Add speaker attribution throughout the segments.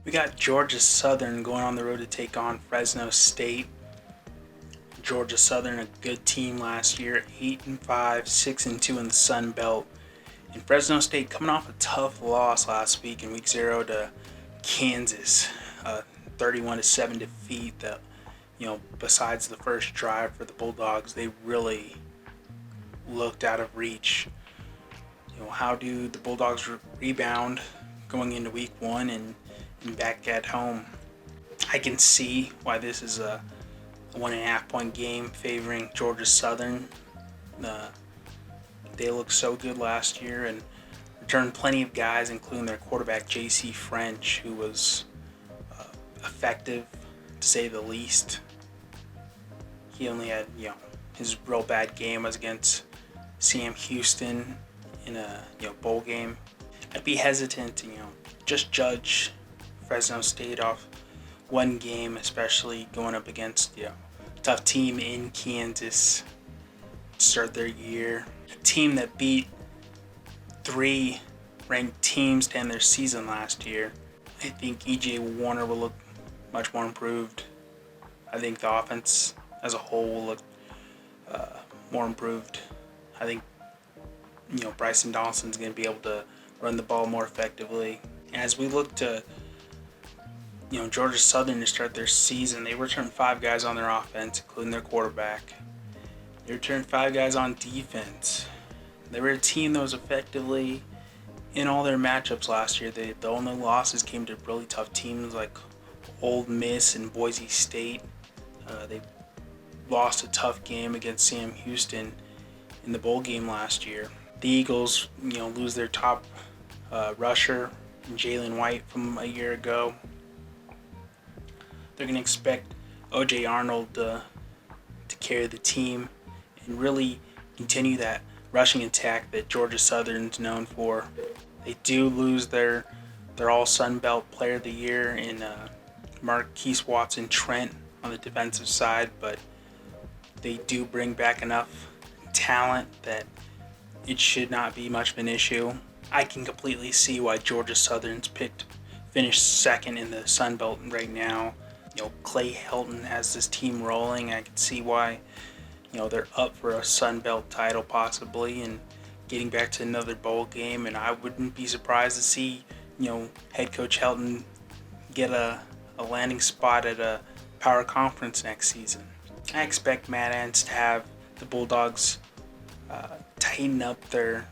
Speaker 1: We got Georgia Southern going on the road to take on Fresno State. Georgia Southern, a good team last year, 8-5, 6-2 in the Sun Belt. And Fresno State coming off a tough loss last week in Week 0 to Kansas, 31-7 defeat. That, besides the first drive for the Bulldogs, they really looked out of reach. How do the Bulldogs rebound going into Week 1 and back at home? I can see why this is a 1.5 point game favoring Georgia Southern. They looked so good last year and returned plenty of guys, including their quarterback J.C. French, who was effective to say the least. He only had, his real bad game was against Sam Houston in a bowl game. I'd be hesitant to just judge Fresno State off one game, especially going up against a tough team in Kansas to start their year. A team that beat 3 ranked teams to end their season last year. I think E.J. Warner will look much more improved. I think the offense as a whole will look more improved. I think Bryson Dawson's going to be able to run the ball more effectively. As we look to Georgia Southern to start their season, they returned 5 guys on their offense, including their quarterback. They returned 5 guys on defense. They were a team that was effectively in all their matchups last year. The only losses came to really tough teams like Ole Miss and Boise State. They lost a tough game against Sam Houston in the bowl game last year. The Eagles, lose their top rusher, Jalen White, from a year ago. They're going to expect O.J. Arnold to carry the team and really continue that rushing attack that Georgia Southern's known for. They do lose their all Sun Belt Player of the Year in Marquise Watson-Trent on the defensive side, but they do bring back enough talent that it should not be much of an issue. I can completely see why Georgia Southern's finished second in the Sun Belt right now. Clay Helton has this team rolling. I can see why, they're up for a Sun Belt title possibly and getting back to another bowl game. And I wouldn't be surprised to see, head coach Helton get a landing spot at a power conference next season. I expect Matt Entz to have the Bulldogs tighten up their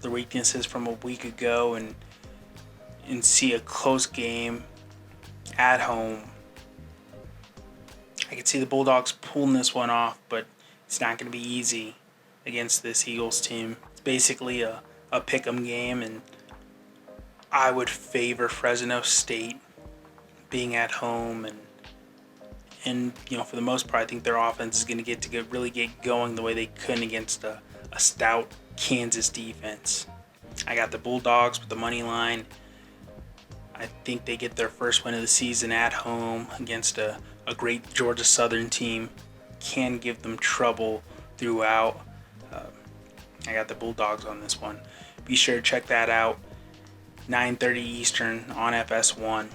Speaker 1: weaknesses from a week ago and see a close game at home. I could see the Bulldogs pulling this one off, but it's not going to be easy against this Eagles team. It's basically a pick'em game, and I would favor Fresno State being at home, and for the most part, I think their offense is going to really get going the way they couldn't against a stout Kansas defense. I got the Bulldogs with the money line. I think they get their first win of the season at home against a great Georgia Southern team. Can give them trouble throughout. I got the Bulldogs on this one. Be sure to check that out. 9:30 Eastern on FS1.